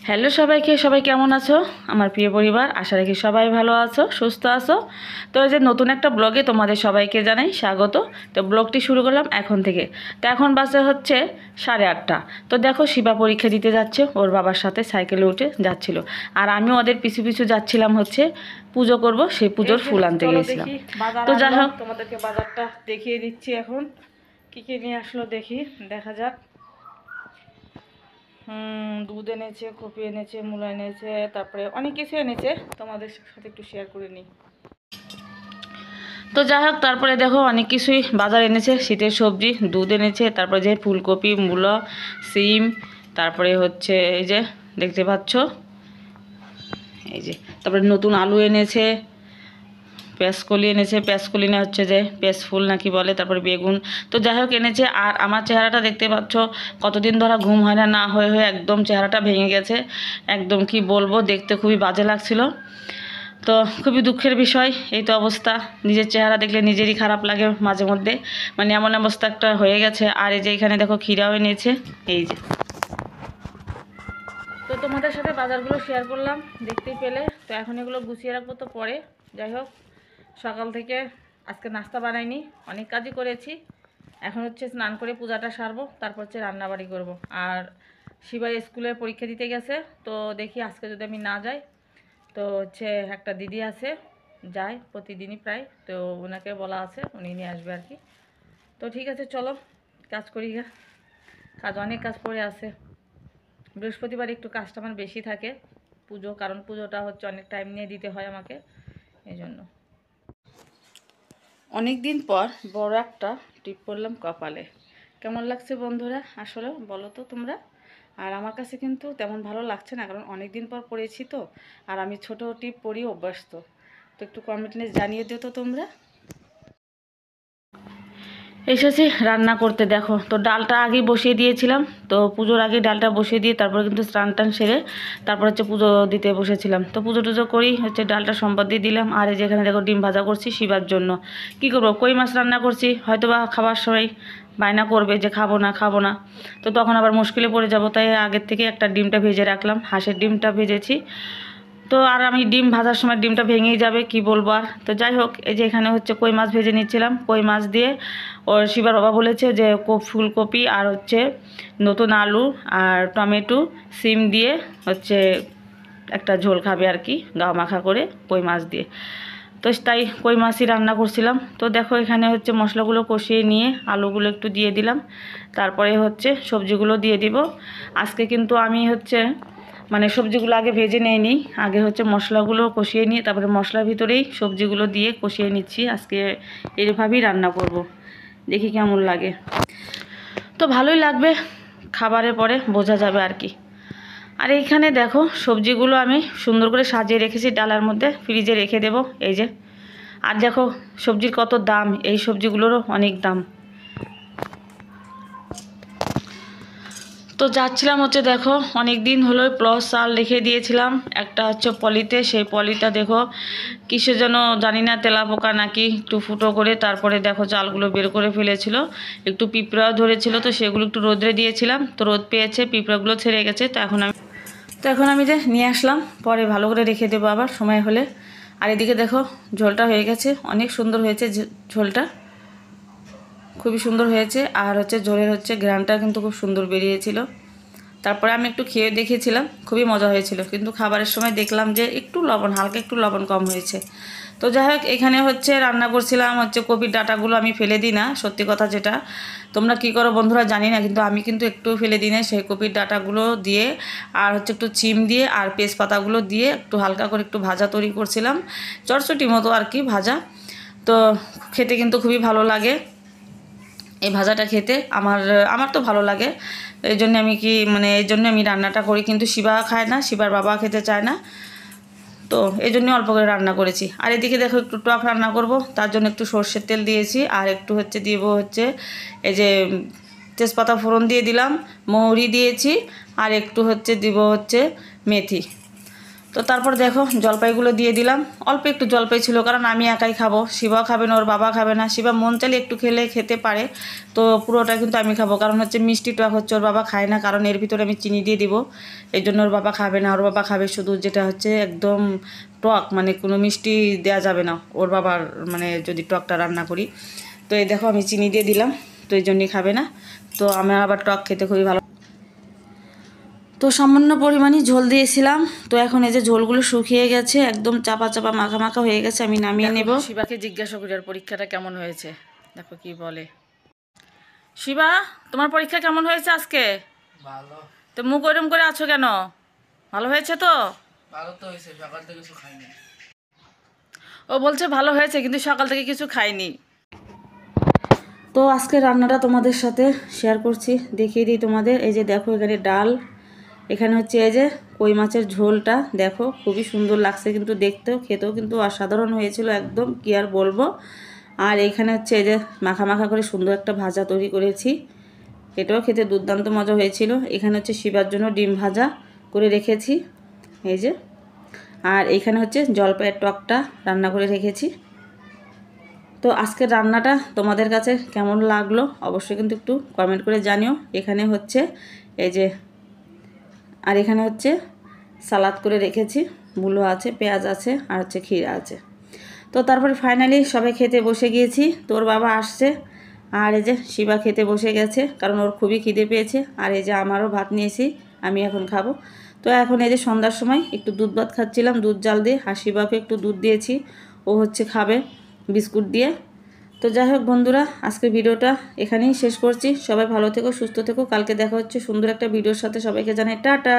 Hello সবাইকে, সবাই কেমন আছো? আমার প্রিয় পরিবার, আশা রাখি সবাই ভালো আছো, সুস্থ আছো। তো এই যে নতুন একটা ব্লগে তোমাদের সবাইকে জানাই স্বাগত। তো ব্লগটি শুরু করলাম এখন থেকে। তো এখন বাজে হচ্ছে 8:30। তো দেখো শিবা পরীক্ষা দিতে যাচ্ছে, ওর বাবার সাথে সাইকেলে উঠে যাচ্ছিল। আর আমিও ওদের পিছু পিছু যাচ্ছিলাম হচ্ছে পুজো করব, সেই পুজোর ফুল আনতে গিয়েছিলাম। তো যাই হোক তোমাদেরকে বাজারটা দেখিয়ে দিচ্ছি এখন কী কী নিয়ে আসলো দেখি, দেখা যাক। দুধ এনেছে, কপি এনেছে, মূলা এনেছে, তারপরে অনেক কিছু এনেছে, তোমাদের সাথে একটু শেয়ার করে নিই। তো যাই হোক, তারপরে দেখো অনেক কিছুই বাজার এনেছে, শীতের সবজি, দুধ এনেছে, তারপরে যে ফুলকপি, মূলা, সিম, তারপরে হচ্ছে এই যে দেখতে পাচ্ছ এই যে, তারপরে নতুন আলু এনেছে, পেঁয়াজকলি এনেছে, পেঁয়াজকলি না হচ্ছে যে পেঁয়াজ ফুল নাকি বলে, তারপরে বেগুন। তো যাই হোক এনেছে। আর আমার চেহারাটা দেখতে পাচ্ছ, কতদিন ধরে ঘুম হয় না, না হয়ে হয়ে একদম চেহারাটা ভেঙে গেছে। একদম কি বলবো, দেখতে খুবই বাজে লাগছিল। তো খুবই দুঃখের বিষয়, এই তো অবস্থা। নিজের চেহারা দেখলে নিজেরই খারাপ লাগে মাঝে মধ্যে, মানে এমন অবস্থা একটা হয়ে গেছে। আর এই যে এখানে দেখো ক্ষীরাও এনেছে, এই যে। তো তোমাদের সাথে বাজারগুলো শেয়ার করলাম, দেখতেই পেলে। তো এখন এগুলো গুছিয়ে রাখবো তো পরে। যাই হোক, সকাল থেকে আজকে নাস্তা বানাইনি, অনেক কাজই করেছি। এখন হচ্ছে স্নান করে পূজাটা সারবো, তারপর হচ্ছে রান্নাবাড়ি করব। আর শিবাই স্কুলে পরীক্ষা দিতে গেছে, তো দেখি আজকে যদি আমি না যাই, তো হচ্ছে একটা দিদি আছে, যায় প্রতিদিনই প্রায়, তো ওনাকে বলা আছে, উনি নিয়ে আসবে আর কি। তো ঠিক আছে, চলো কাজ করি গা। কাজ, অনেক কাজ পড়ে আছে। বৃহস্পতিবার একটু কাজটা আমার বেশি থাকে, পুজো, কারণ পুজোটা হচ্ছে অনেক টাইম নিয়ে দিতে হয় আমাকে, এই জন্য। অনেক দিন পর বড় একটা টিপ পরলাম কপালে। কেমন লাগছে বন্ধুরা, আসলে বলো তো তোমরা। আর আমার কাছে কিন্তু তেমন ভালো লাগছে না, কারণ অনেক দিন পর পরেছি তো। আর আমি ছোট টিপ পরি অভ্যস্ত। তো একটু কমেন্টে জানিয়ে দিও তো তোমরা। এসেছি রান্না করতে, দেখো তো ডালটা আগে বসিয়ে দিয়েছিলাম। তো পুজোর আগে ডালটা বসিয়ে দিয়ে তারপরে কিন্তু স্নান টান সেরে তারপর হচ্ছে পুজো দিতে বসেছিলাম। তো পুজো টুজো করি হচ্ছে ডালটা সম্বাদ দিয়ে দিলাম। আর এই যেখানে দেখো ডিম ভাজা করছি শিবার জন্য। কি করবো, কই মাছ রান্না করছি, হয়তো বা খাবার সময় বায়না করবে যে খাবো না খাবো না, তো তখন আবার মুশকিলে পড়ে যাব। তাই আগের থেকে একটা ডিমটা ভেজে রাখলাম, হাঁসের ডিমটা ভেজেছি। তো আর আমি ডিম ভাজার সময় ডিমটা ভেঙেই যাবে, কি বলবো আর। তো যাই হোক, এই যে এখানে হচ্ছে কই মাছ ভেজে নিচ্ছিলাম। কই মাছ দিয়ে ওর শিবার বাবা বলেছে যে ফুলকপি আর হচ্ছে নতুন আলু আর টমেটো, সিম দিয়ে হচ্ছে একটা ঝোল খাবে আর কি, গাও মাখা করে কই মাছ দিয়ে। তো তাই কই মাছই রান্না করছিলাম। তো দেখো এখানে হচ্ছে মশলাগুলো কষিয়ে নিয়ে আলুগুলো একটু দিয়ে দিলাম, তারপরে হচ্ছে সবজিগুলো দিয়ে দিব। আজকে কিন্তু আমি হচ্ছে মানে সবজিগুলো আগে ভেজে নিইনি, আগে হচ্ছে মশলাগুলো কষিয়ে নিয়ে তারপরে মশলার ভিতরেই সবজিগুলো দিয়ে কষিয়ে নিচ্ছি। আজকে এইভাবেই রান্না করব, দেখি কেমন লাগে। তো ভালোই লাগবে, খাবারের পরে বোঝা যাবে আর কি। আর এইখানে দেখো সবজিগুলো আমি সুন্দর করে সাজিয়ে রেখেছি ডালার মধ্যে, ফ্রিজে রেখে দেব, এই যে। আর দেখো সবজির কত দাম, এই সবজিগুলোরও অনেক দাম। তো যাচ্ছিলাম হচ্ছে দেখো, অনেক দিন হলো প্লস চাল রেখে দিয়েছিলাম একটা হচ্ছে পলিতে, সেই পলিটা দেখো কিসে যেন জানি না, তেলাপোকা নাকি একটু ফুটো করে তারপরে দেখো চালগুলো বের করে ফেলেছিল। একটু পিঁপড়াও ধরেছিল, তো সেগুলো একটু রোদরে দিয়েছিলাম, তো রোদ পেয়েছে, পিঁপড়াগুলো ছেড়ে গেছে। তো এখন আমি যে নিয়ে আসলাম, পরে ভালো করে রেখে দেবো আবার সময় হলে। আর এদিকে দেখো ঝোলটা হয়ে গেছে, অনেক সুন্দর হয়েছে ঝোলটা, খুবই সুন্দর হয়েছে। আর হচ্ছে ঝোলের হচ্ছে ঘ্রাণটা কিন্তু খুব সুন্দর বেরিয়েছিল। তারপরে আমি একটু খেয়ে দেখেছিলাম, খুবই মজা হয়েছিল, কিন্তু খাবারের সময় দেখলাম যে একটু লবণ, হালকা একটু লবণ কম হয়েছে। তো যাই হোক, এখানে হচ্ছে রান্না করছিলাম হচ্ছে কপির ডাঁটাগুলো আমি ফেলে দিই না, সত্যি কথা যেটা। তোমরা কি করো বন্ধুরা জানি না, কিন্তু আমি কিন্তু একটু ফেলে দিই না। সেই কপির ডাঁটাগুলো দিয়ে আর হচ্ছে একটু চিম দিয়ে আর তেজপাতাগুলো দিয়ে একটু হালকা করে একটু ভাজা তৈরি করছিলাম, চটচটি মতো আর কি ভাজা। তো খেতে কিন্তু খুবই ভালো লাগে এই ভাজাটা খেতে, আমার আমার তো ভালো লাগে। এই জন্য আমি এই জন্য আমি রান্নাটা করি, কিন্তু শিবা খায় না, শিবার বাবা খেতে চায় না, তো এই জন্য অল্প করে রান্না করেছি। আর এদিকে দেখো একটু টক রান্না করব, তার জন্য একটু সর্ষের তেল দিয়েছি, আর একটু হচ্ছে দিব হচ্ছে এই যে তেজপাতা ফোড়ন দিয়ে দিলাম, মৌরি দিয়েছি, আর একটু হচ্ছে দিব হচ্ছে মেথি। তো তারপর দেখো জলপাইগুলো দিয়ে দিলাম। অল্প একটু জলপাই ছিল, কারণ আমি একাই খাবো, শিবা খাবে না, ওর বাবা খাবে না। শিবা মন চাইলে একটু খেলে খেতে পারে, তো পুরোটা কিন্তু আমি খাবো, কারণ হচ্ছে মিষ্টি টক হচ্ছে ওর বাবা খায় না, কারণ এর ভিতরে আমি চিনি দিয়ে দিব। এই জন্য ওর বাবা খাবে না, ওর বাবা খাবে শুধু যেটা হচ্ছে একদম টক, মানে কোনো মিষ্টি দেওয়া যাবে না ওর বাবার, মানে যদি টকটা রান্না করি। তো এই দেখো আমি চিনি দিয়ে দিলাম, তো এই জন্যই খাবে না। তো আমার আবার টক খেতে খুবই ভালো। তো সামান্য পরিমাণই ঝোল দিয়েছিলাম। তো এখন এই যে ঝোলগুলো শুকিয়ে গেছে, একদম চাপা চাপা মাখা মাখা হয়ে গেছে, আমি নামিয়ে নেব। শিবাকে জিজ্ঞাসা করি আর পরীক্ষাটা কেমন হয়েছে, দেখো কি বলে। শিবা, তোমার পরীক্ষা কেমন হয়েছে আজকে? ভালো। তো মুখ ওরম করে আছো কেন? ভালো হয়েছে তো? ভালো তো হয়েছে, সকাল থেকে কিছু খাইনি। ও বলছে ভালো হয়েছে, কিন্তু সকাল থেকে কিছু খাইনি। তো আজকে রান্নাটা তোমাদের সাথে শেয়ার করছি, দেখিয়ে দিই তোমাদের। এই যে দেখো এখানে ডাল, এখানে হচ্ছে এই যে কই মাছের ঝোলটা, দেখো খুবই সুন্দর লাগছে কিন্তু দেখতেও, খেতেও কিন্তু অসাধারণ হয়েছিল একদম, কি আর বলবো। আর এখানে হচ্ছে এই যে মাখা মাখা করে সুন্দর একটা ভাজা তৈরি করেছি, এটাও খেতে দুর্দান্ত মজা হয়েছিল। এখানে হচ্ছে শিবার জন্য ডিম ভাজা করে রেখেছি, এই যে। আর এখানে হচ্ছে জলপাইয়ের টকটা রান্না করে রেখেছি। তো আজকের রান্নাটা তোমাদের কাছে কেমন লাগলো অবশ্যই কিন্তু একটু কমেন্ট করে জানিও। এখানে হচ্ছে এই যে, আর এখানে হচ্ছে সালাদ করে রেখেছি, মূলো আছে, পেঁয়াজ আছে, আর হচ্ছে ক্ষীরা আছে। তো তারপরে ফাইনালি সবাই খেতে বসে গিয়েছি। তোর বাবা আসছে, আর এই যে শিবা খেতে বসে গেছে, কারণ ওর খুবই খিদে পেয়েছে। আর এই যে আমারও ভাত নিয়েছি, আমি এখন খাবো। তো এখন এই যে সন্ধ্যার সময় একটু দুধ ভাত খাচ্ছিলাম, দুধ জাল দিয়ে, আর শিবাকে একটু দুধ দিয়েছি, ও হচ্ছে খাবে বিস্কুট দিয়ে। তো যাই হোক বন্ধুরা, আজকের ভিডিওটা এখানেই শেষ করছি। সবাই ভালো থেকো, সুস্থ থেকো, কালকে দেখা হচ্ছে সুন্দর একটা ভিডিওর সাথে। সবাইকে জানাই টাটা।